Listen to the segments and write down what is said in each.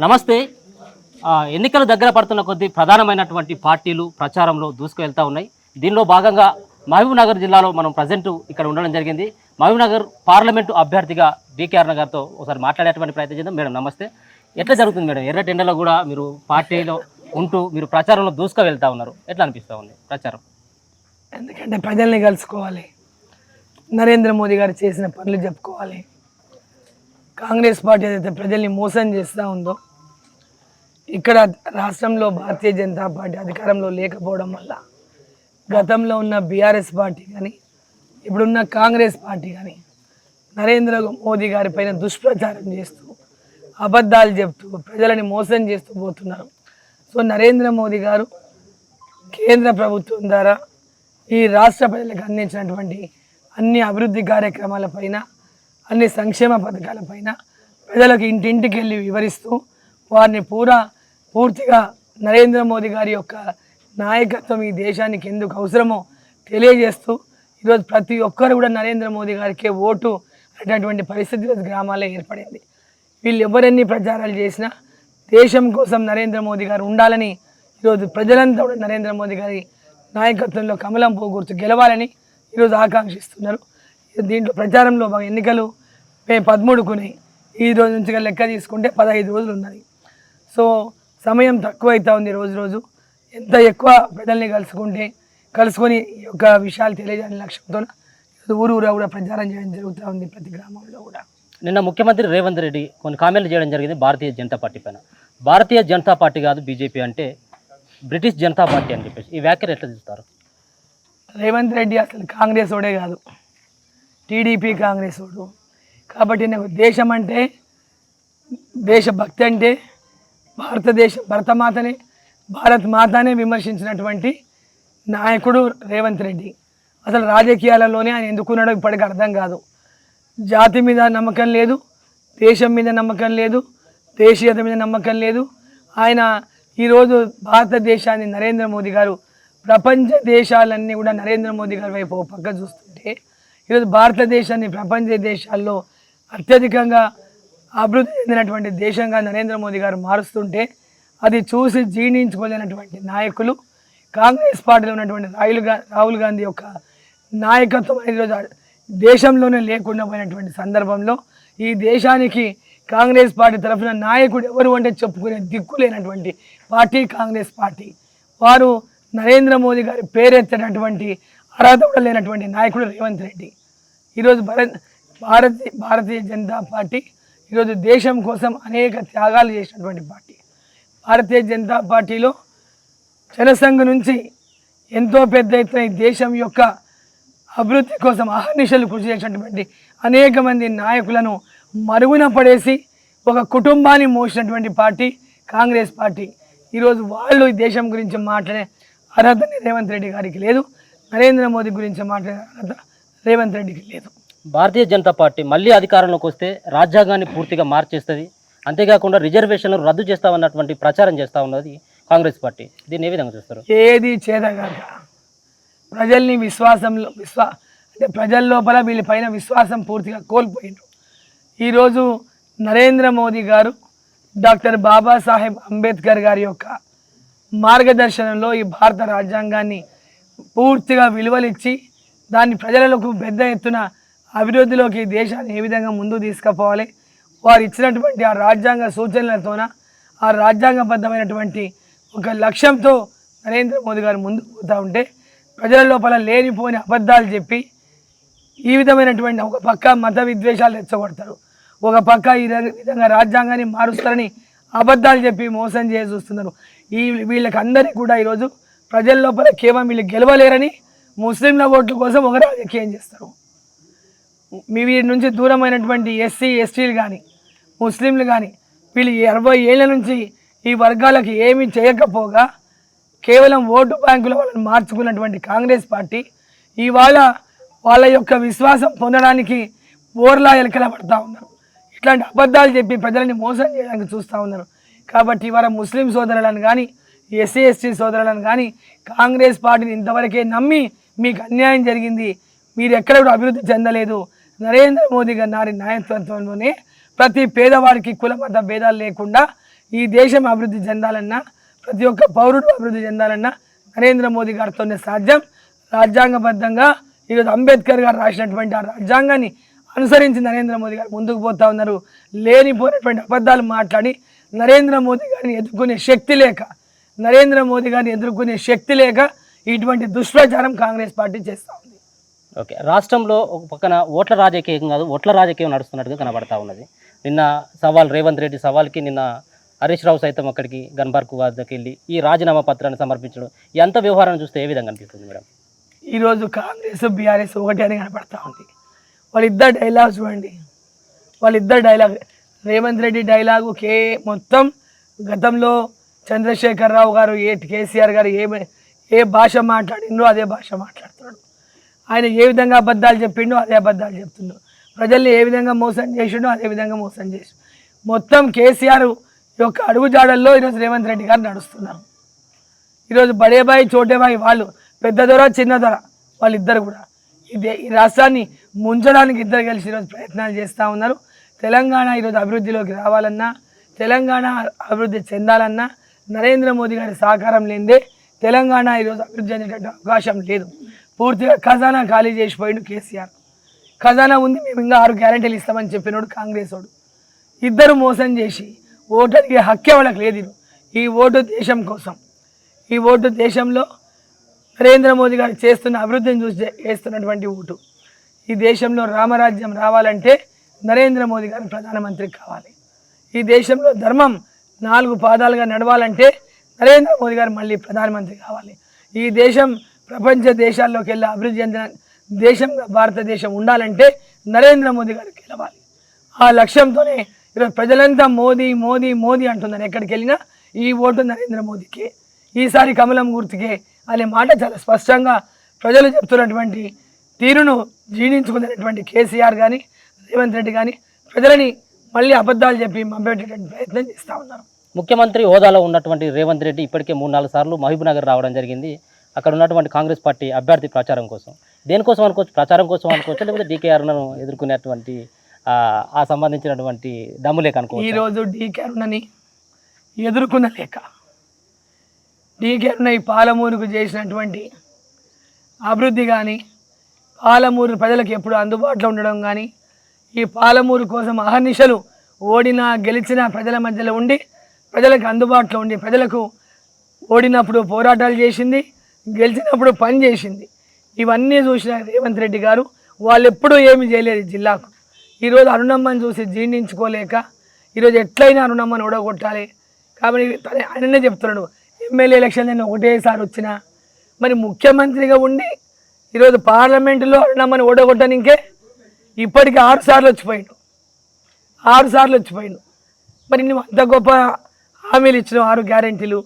నమస్తే. ఎన్నికల దగ్గర పడుతున్న కొద్దీ ప్రధానమైనటువంటి పార్టీలు ప్రచారంలో దూసుకువెళ్తూ ఉన్నాయి. దీనిలో భాగంగా మహబూబ్నగర్ జిల్లాలో మనం ప్రజెంట్ ఇక్కడ ఉండడం జరిగింది. మహబూబ్నగర్ పార్లమెంటు అభ్యర్థిగా డీకే అరుణ గారితో ఒకసారి మాట్లాడేటువంటి ప్రయత్నం చేద్దాం. మేడం నమస్తే. ఎట్లా జరుగుతుంది మేడం? ఎర్రటెండలో కూడా మీరు పార్టీలో ఉంటూ మీరు ప్రచారంలో దూసుకు వెళ్తూ ఉన్నారు, ఎట్లా అనిపిస్తూ ఉంది ప్రచారం? ఎందుకంటే ప్రజల్ని కలుసుకోవాలి, నరేంద్ర మోదీ గారు చేసిన పనులు చెప్పుకోవాలి. కాంగ్రెస్ పార్టీ ఏదైతే ప్రజల్ని మోసం చేస్తూ ఉందో, ఇక్కడ రాష్ట్రంలో భారతీయ జనతా పార్టీ అధికారంలో లేకపోవడం వల్ల గతంలో ఉన్న బీఆర్ఎస్ పార్టీ కానీ ఇప్పుడున్న కాంగ్రెస్ పార్టీ కానీ నరేంద్ర మోదీ గారి పైన దుష్ప్రచారం చేస్తూ అబద్ధాలు చెప్తూ ప్రజలని మోసం చేస్తూ పోతున్నారు. సో నరేంద్ర మోదీ గారు కేంద్ర ప్రభుత్వం ద్వారా ఈ రాష్ట్ర ప్రజలకు అందించినటువంటి అన్ని అభివృద్ధి కార్యక్రమాలపైన, అన్ని సంక్షేమ పథకాలపైన ప్రజలకు ఇంటింటికి వెళ్ళి వివరిస్తూ వారిని పూర్తిగా నరేంద్ర మోదీ గారి యొక్క నాయకత్వం ఈ దేశానికి ఎందుకు అవసరమో తెలియజేస్తూ ఈరోజు ప్రతి ఒక్కరు కూడా నరేంద్ర మోదీ గారికే ఓటు అనేటటువంటి పరిస్థితి గ్రామాల్లో ఏర్పడింది. వీళ్ళు ఎవరెన్ని ప్రచారాలు చేసినా దేశం కోసం నరేంద్ర మోదీ గారు ఉండాలని ఈరోజు ప్రజలంతా కూడా నరేంద్ర మోదీ గారి నాయకత్వంలో కమలం పువ్వు గెలవాలని ఈరోజు ఆకాంక్షిస్తున్నారు. దీంట్లో ప్రచారంలో ఎన్నికలు మే 13 ఈ రోజు నుంచి లెక్క తీసుకుంటే 15 రోజులు ఉన్నాయి. సో సమయం తక్కువ అవుతా ఉంది రోజు రోజు. ఎంత ఎక్కువ ప్రజల్ని కలుసుకొని ఈ యొక్క విషయాలు తెలియజేయాలని లక్ష్యంతో ఊరూరా కూడా ప్రచారం చేయడం జరుగుతూ ఉంది, ప్రతి గ్రామంలో కూడా. నిన్న ముఖ్యమంత్రి రేవంత్ రెడ్డి కొన్ని కామెంట్లు చేయడం జరిగింది భారతీయ జనతా పార్టీ పైన. భారతీయ జనతా పార్టీ కాదు బీజేపీ అంటే బ్రిటిష్ జనతా పార్టీ అని చెప్పేసి ఈ వ్యాఖ్యలు ఎట్లా చూస్తారు? రేవంత్ రెడ్డి అసలు కాంగ్రెస్ ఓడే కాదు, టీడీపీ కాంగ్రెస్ ఓడు. కాబట్టి నాకు దేశం అంటే, దేశభక్తి అంటే భరతమాతనే భారత్ మాతనే విమర్శించినటువంటి నాయకుడు రేవంత్ రెడ్డి. అసలు రాజకీయాలలోనే ఆయన ఎందుకున్నాడో ఇప్పటికీ అర్థం కాదు. జాతి మీద నమ్మకం లేదు, దేశం మీద నమ్మకం లేదు, దేశీయత మీద నమ్మకం లేదు. ఆయన ఈరోజు భారతదేశాన్ని నరేంద్ర మోదీ గారు ప్రపంచ దేశాలన్నీ కూడా నరేంద్ర మోదీ గారి వైపు పక్క చూస్తుంటే, ఈరోజు భారతదేశాన్ని ప్రపంచ దేశాల్లో అత్యధికంగా అభివృద్ధి చెందినటువంటి దేశంగా నరేంద్ర మోదీ గారు మారుస్తుంటే అది చూసి జీర్ణించుకోలేనటువంటి నాయకులు కాంగ్రెస్ పార్టీలో ఉన్నటువంటి రాహుల్ గాంధీ యొక్క నాయకత్వం ఈరోజు దేశంలోనే లేకుండా పోయినటువంటి సందర్భంలో ఈ దేశానికి కాంగ్రెస్ పార్టీ తరఫున నాయకుడు ఎవరు అంటే చెప్పుకునే దిక్కు లేనటువంటి పార్టీ కాంగ్రెస్ పార్టీ. వారు నరేంద్ర మోదీ గారి పేరెత్తేటటువంటి అర్హత కూడా లేనటువంటి నాయకుడు రేవంత్ రెడ్డి. ఈరోజు భారతీయ జనతా పార్టీ ఈరోజు దేశం కోసం అనేక త్యాగాలు చేసినటువంటి పార్టీ. భారతీయ జనతా పార్టీలో జనసంఘ నుంచి ఎంతో పెద్ద ఎత్తున ఈ దేశం యొక్క అభివృద్ధి కోసం అహర్నిశలు కృషి చేసినటువంటి అనేక మంది నాయకులను మరుగున పడేసి ఒక కుటుంబాన్ని మోసినటువంటి పార్టీ కాంగ్రెస్ పార్టీ. ఈరోజు వాళ్ళు ఈ దేశం గురించి మాట్లాడే అర్హత రేవంత్ రెడ్డి గారికి లేదు, నరేంద్ర మోదీ గురించి మాట్లాడే అర్హత రేవంత్ రెడ్డికి లేదు. భారతీయ జనతా పార్టీ మళ్ళీ అధికారంలోకి వస్తే రాజ్యాంగాన్ని పూర్తిగా మార్చేస్తుంది, అంతేకాకుండా రిజర్వేషన్లు రద్దు చేస్తామన్నటువంటి ప్రచారం చేస్తూ ఉన్నది కాంగ్రెస్ పార్టీ. దీన్ని ఏ విధంగా చూస్తారు? ఏది చేతగాక ప్రజల్ని అంటే ప్రజల లోపల వీళ్ళపైన విశ్వాసం పూర్తిగా కోల్పోయినారు. ఈరోజు నరేంద్ర మోదీ గారు డాక్టర్ బాబాసాహెబ్ అంబేద్కర్ గారి యొక్క మార్గదర్శనంలో ఈ భారత రాజ్యాంగాన్ని పూర్తిగా విలువలిచ్చి దాన్ని ప్రజలకు పెద్ద ఎత్తున అభివృద్ధిలోకి దేశాన్ని ఏ విధంగా ముందుకు తీసుకుపోవాలి, వారు ఇచ్చినటువంటి ఆ రాజ్యాంగ సూచనలతోన ఆ రాజ్యాంగబద్ధమైనటువంటి ఒక లక్ష్యంతో నరేంద్ర మోదీ గారు ముందుకు పోతూ ఉంటే ప్రజల లోపల లేనిపోని అబద్ధాలు చెప్పి ఈ విధమైనటువంటి ఒక పక్క మత విద్వేషాలు రెచ్చగొడతారు, ఒక పక్క ఈ విధంగా రాజ్యాంగాన్ని మారుస్తారని అబద్ధాలు చెప్పి మోసం చేసి చూస్తున్నారు. వీళ్ళకి అందరికీ కూడా ఈరోజు ప్రజల లోపల కేవలం వీళ్ళు గెలవలేరని ముస్లింల ఓట్ల కోసం ఒక రాజకీయం చేస్తారు. వీరి నుంచి దూరమైనటువంటి ఎస్సీ ఎస్టీలు కానీ ముస్లింలు కానీ వీళ్ళు 60 ఏళ్ళ నుంచి ఈ వర్గాలకు ఏమీ చేయకపోగా కేవలం ఓటు బ్యాంకులో వాళ్ళని మార్చుకున్నటువంటి కాంగ్రెస్ పార్టీ ఇవాళ వాళ్ళ యొక్క విశ్వాసం పొందడానికి ఓర్లా ఎలకల పడుతూ ఉన్నారు. ఇట్లాంటి అబద్ధాలు చెప్పి ప్రజలని మోసం చేయడానికి చూస్తూ ఉన్నారు. కాబట్టి ఇవాళ ముస్లిం సోదరులను కానీ ఎస్సీ ఎస్టీ సోదరులను కానీ కాంగ్రెస్ పార్టీని ఇంతవరకే నమ్మి మీకు అన్యాయం జరిగింది, మీరు ఎక్కడ కూడా అభివృద్ధి చెందలేదు, నరేంద్ర మోదీ గారి నాయకత్వంలోనే ప్రతి పేదవాడికి కుల మత భేదాలు లేకుండా ఈ దేశం అభివృద్ధి చెందాలన్నా, ప్రతి ఒక్క పౌరుడు అభివృద్ధి చెందాలన్నా నరేంద్ర మోదీ గారితోనే సాధ్యం. రాజ్యాంగబద్ధంగా ఈరోజు అంబేద్కర్ గారు రాసినటువంటి ఆ రాజ్యాంగాన్ని అనుసరించి నరేంద్ర మోదీ గారు ముందుకు పోతా ఉన్నారు. లేనిపోయినటువంటి అబద్ధాలు మాట్లాడి నరేంద్ర మోదీ గారిని ఎదుర్కొనే శక్తి లేక ఇటువంటి దుష్ప్రచారం కాంగ్రెస్ పార్టీ చేస్తూ ఉంది. ఓకే, రాష్ట్రంలో ఒక పక్కన ఓట్ల రాజకీయం కాదు, ఓట్ల రాజకీయం నడుస్తున్నట్టుగా కనబడతా ఉన్నది. నిన్న రేవంత్ రెడ్డి సవాల్కి నిన్న హరీష్ రావు సైతం అక్కడికి గన్బార్కు వద్దకు వెళ్ళి ఈ రాజీనామా పత్రాన్ని సమర్పించడం, ఎంత వ్యవహారాన్ని చూస్తే ఏ విధంగా అనిపిస్తుంది మేడం? ఈరోజు కాంగ్రెస్ బీఆర్ఎస్ ఒకటి అని కనపడతా ఉంది. వాళ్ళిద్దరు డైలాగ్ చూడండి, రేవంత్ రెడ్డి డైలాగు మొత్తం గతంలో చంద్రశేఖరరావు గారు కేసీఆర్ గారు ఏ భాష మాట్లాడిండో అదే భాష మాట్లాడుతున్నాడు. ఆయన ఏ విధంగా అబద్ధాలు చెప్పిండో అదే అబద్ధాలు చెప్తుండో, ప్రజల్ని ఏ విధంగా మోసం చేసిండో అదే విధంగా మోసం చేసి మొత్తం కేసీఆర్ యొక్క అడుగుజాడల్లో ఈరోజు రేవంత్ రెడ్డి గారు నడుస్తున్నారు. ఈరోజు బడేబాయి చోటేబాయి వాళ్ళు, పెద్ద దొర చిన్న దొర వాళ్ళిద్దరు కూడా ఈ రాష్ట్రాన్ని ముంచడానికి ఇద్దరు కలిసి ఈరోజు ప్రయత్నాలు చేస్తూ ఉన్నారు. తెలంగాణ ఈరోజు అభివృద్ధిలోకి రావాలన్నా, తెలంగాణ అభివృద్ధి చెందాలన్నా నరేంద్ర మోదీ గారి సహకారం లేనిదే తెలంగాణ ఈరోజు అభివృద్ధి చెందేటటువంటి అవకాశం లేదు. పూర్తిగా ఖజానా ఖాళీ చేసిపోయిండు కేసీఆర్. ఖజానా ఉంది, మేము ఇంకా 6 గ్యారెంటీలు ఇస్తామని చెప్పినోడు కాంగ్రెస్ వాడు. ఇద్దరు మోసం చేసి ఓటు అడిగే హక్కే వాళ్ళకి లేదు. ఈ ఓటు దేశం కోసం, ఈ ఓటు దేశంలో నరేంద్ర మోదీ గారు చేస్తున్న అభివృద్ధిని చూసి వేస్తున్నటువంటి ఓటు. ఈ దేశంలో రామరాజ్యం రావాలంటే నరేంద్ర మోదీ గారు ప్రధానమంత్రి కావాలి. ఈ దేశంలో ధర్మం 4 పాదాలుగా నడవాలంటే నరేంద్ర మోదీ గారు మళ్ళీ ప్రధానమంత్రి కావాలి. ఈ దేశం ప్రపంచ దేశాల్లోకి వెళ్ళి అభివృద్ధి చెందిన దేశంగా భారతదేశం ఉండాలంటే నరేంద్ర మోదీ గారు గెలవాలి. ఆ లక్ష్యంతోనే ఈరోజు ప్రజలంతా మోదీ మోదీ మోదీ అంటున్నారు. ఎక్కడికి వెళ్ళినా ఈ ఓటు నరేంద్ర మోదీకే, ఈసారి కమలం గుర్తుకే అనే మాట చాలా స్పష్టంగా ప్రజలు చెప్తున్నటువంటి తీరును జీర్ణించుకునేటువంటి కేసీఆర్ కానీ రేవంత్ రెడ్డి కానీ ప్రజలని మళ్ళీ అబద్ధాలు చెప్పి మభ్యపెట్టేటువంటి ప్రయత్నం చేస్తూ ఉన్నారు. ముఖ్యమంత్రి హోదాలో ఉన్నటువంటి రేవంత్ రెడ్డి ఇప్పటికే 3-4 సార్లు మహబూబ్నగర్ రావడం జరిగింది. అక్కడ ఉన్నటువంటి కాంగ్రెస్ పార్టీ అభ్యర్థి ప్రచారం కోసం, దేనికోసం అనుకోవచ్చు, ప్రచారం కోసం అనుకోవచ్చు, లేకపోతే డీకేఆర్ను ఎదుర్కొనేటువంటి ఆ సంబంధించినటువంటి దమ్ములేక అనుకోవచ్చు. ఈరోజు డీకేఆర్ని ఎదుర్కొన్న లేక, డీకేఆర్ని పాలమూరుకు చేసినటువంటి అభివృద్ధి కానీ, పాలమూరు ప్రజలకు ఎప్పుడు అందుబాటులో ఉండడం కానీ, ఈ పాలమూరు కోసం అహర్నిశలు ఓడినా గెలిచినా ప్రజల మధ్యలో ఉండి ప్రజలకు అందుబాటులో ఉండి ప్రజలకు ఓడినప్పుడు పోరాటాలు చేసింది, గెలిచినప్పుడు పని చేసింది. ఇవన్నీ చూసిన రేవంత్ రెడ్డి గారు వాళ్ళు ఎప్పుడూ ఏమి చేయలేదు జిల్లాకు. ఈరోజు అరుణమ్మని చూసి జీర్ణించుకోలేక ఈరోజు ఎట్లయినా అరుణమ్మని ఓడగొట్టాలి కాబట్టి ఆయననే చెప్తున్నాడు, ఎమ్మెల్యే ఎలక్షన్ నేను ఒకటేసారి వచ్చినా మరి ముఖ్యమంత్రిగా ఉండి ఈరోజు పార్లమెంటులో అరుణమ్మని ఓడగొట్టడానికే ఇప్పటికీ 6 సార్లు వచ్చిపోయాడు. మరి నువ్వు అంత గొప్ప హామీలు ఇచ్చినావు, 6 గ్యారెంటీలు,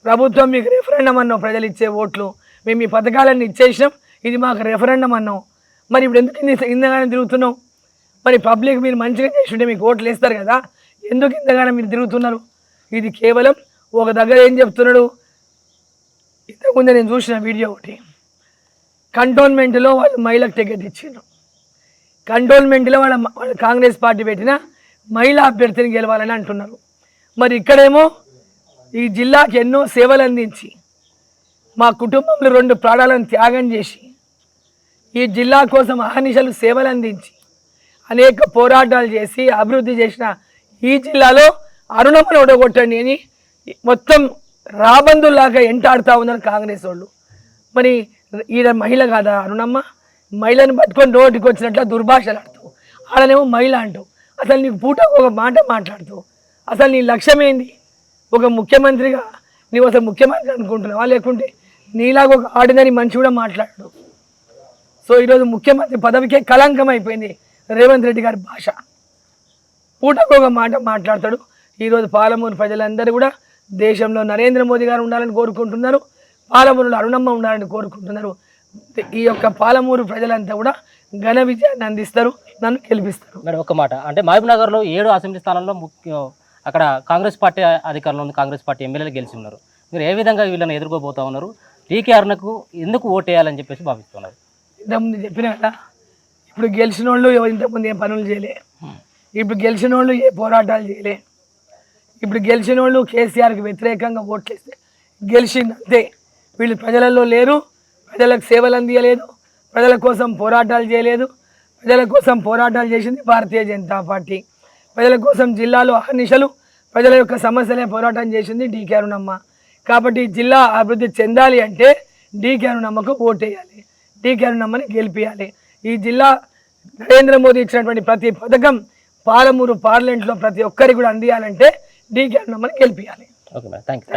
ప్రభుత్వం మీకు రెఫరెండం అన్నావు, ప్రజలు ఇచ్చే ఓట్లు మేము ఈ పథకాలన్నీ ఇచ్చేసినాం, ఇది మాకు రెఫరెండం అన్నావు. మరి ఇప్పుడు ఎందుకు ఇంతగానే తిరుగుతున్నావు? మరి పబ్లిక్ మీరు మంచిగా చేస్తుంటే మీకు ఓట్లు వేస్తారు కదా, ఎందుకు ఇంతగానే మీరు తిరుగుతున్నారు? ఇది కేవలం ఒక దగ్గర ఏం చెప్తున్నాడు, ఇంతకుముందే నేను చూసిన వీడియో ఒకటి, కంటోన్మెంట్లో వాళ్ళు మహిళకు టికెట్ ఇచ్చిండ్రు. కంటోన్మెంట్లో వాళ్ళ కాంగ్రెస్ పార్టీ పెట్టిన మహిళా అభ్యర్థిని గెలవాలని అంటున్నారు. మరి ఇక్కడేమో ఈ జిల్లాకి ఎన్నో సేవలు అందించి మా కుటుంబంలో 2 ప్రాణాలను త్యాగం చేసి ఈ జిల్లా కోసం అహర్నిశలు సేవలు అందించి అనేక పోరాటాలు చేసి అభివృద్ధి చేసిన ఈ జిల్లాలో అరుణమ్మను ఓడగొట్టండి అని మొత్తం రాబందుల్లాగా ఎంటాడుతూ ఉన్నారు కాంగ్రెస్ వాళ్ళు. మరి ఈడ మహిళ కాదా అరుణమ్మ? మహిళను పట్టుకొని రోడ్డుకి వచ్చినట్ల దుర్భాషలు ఆడుతావు, ఆడనేమో మహిళ అంటావు. అసలు నీకు పూటకు ఒక మాట మాట్లాడుతావు. అసలు నీ లక్ష్యం ఏంది? ఒక ముఖ్యమంత్రిగా నీవు అసలు ముఖ్యమంత్రి అనుకుంటున్నావా, లేకుంటే నీలాగా ఒక ఆర్డినరీ మనిషి కూడా మాట్లాడు. సో ఈరోజు ముఖ్యమంత్రి పదవికే కళంకం అయిపోయింది రేవంత్ రెడ్డి గారి భాష. పూటకు ఒక మాట మాట్లాడతాడు. ఈరోజు పాలమూరు ప్రజలందరూ కూడా దేశంలో నరేంద్ర మోదీ గారు ఉండాలని కోరుకుంటున్నారు, పాలమూరులో అరుణమ్మ ఉండాలని కోరుకుంటున్నారు. ఈ యొక్క పాలమూరు ప్రజలంతా కూడా ఘన విజయాన్ని అందిస్తారు, నన్ను గెలిపిస్తారు. మేడం ఒక మాట, అంటే మహబూబ్నగర్లో 7 అసెంబ్లీ స్థానాల్లో అక్కడ కాంగ్రెస్ పార్టీ అధికారంలో ఉంది, కాంగ్రెస్ పార్టీ ఎమ్మెల్యేలు గెలిచి ఉన్నారు. మీరు ఏ విధంగా వీళ్ళని ఎదుర్కోబోతా ఉన్నారు? డీకేఆర్నకు ఎందుకు ఓటు వేయాలని చెప్పేసి భావిస్తున్నారు? ఇంతకుముందు చెప్పిన కదా, ఇప్పుడు గెలిచిన వాళ్ళు ఇంతకుముందు ఏం పనులు చేయలే, ఇప్పుడు గెలిచిన వాళ్ళు ఏ పోరాటాలు చేయలే. ఇప్పుడు గెలిచిన వాళ్ళు కేసీఆర్కి వ్యతిరేకంగా ఓట్లేస్తే గెలిచింది అంతే. వీళ్ళు ప్రజలలో లేరు, ప్రజలకు సేవలు అందియలేదు, ప్రజల కోసం పోరాటాలు చేయలేదు. ప్రజల కోసం పోరాటాలు చేసింది భారతీయ జనతా పార్టీ. ప్రజల కోసం జిల్లాలో అహర్నిశలు ప్రజల యొక్క సమస్యలే పోరాటం చేసింది డీకే అరుణమ్మ. కాబట్టి జిల్లా అభివృద్ధి చెందాలి అంటే డీకే అరుణమ్మకు ఓటేయాలి, డీకే అరుణమ్మని గెలిపించాలి. ఈ జిల్లా నరేంద్ర మోదీ ఇచ్చినటువంటి ప్రతి పథకం పాలమూరు పార్లమెంట్లో ప్రతి ఒక్కరికి కూడా అందియాలంటే డీకే అరుణమ్మని గెలిపించాలి. Okay madam, thank you.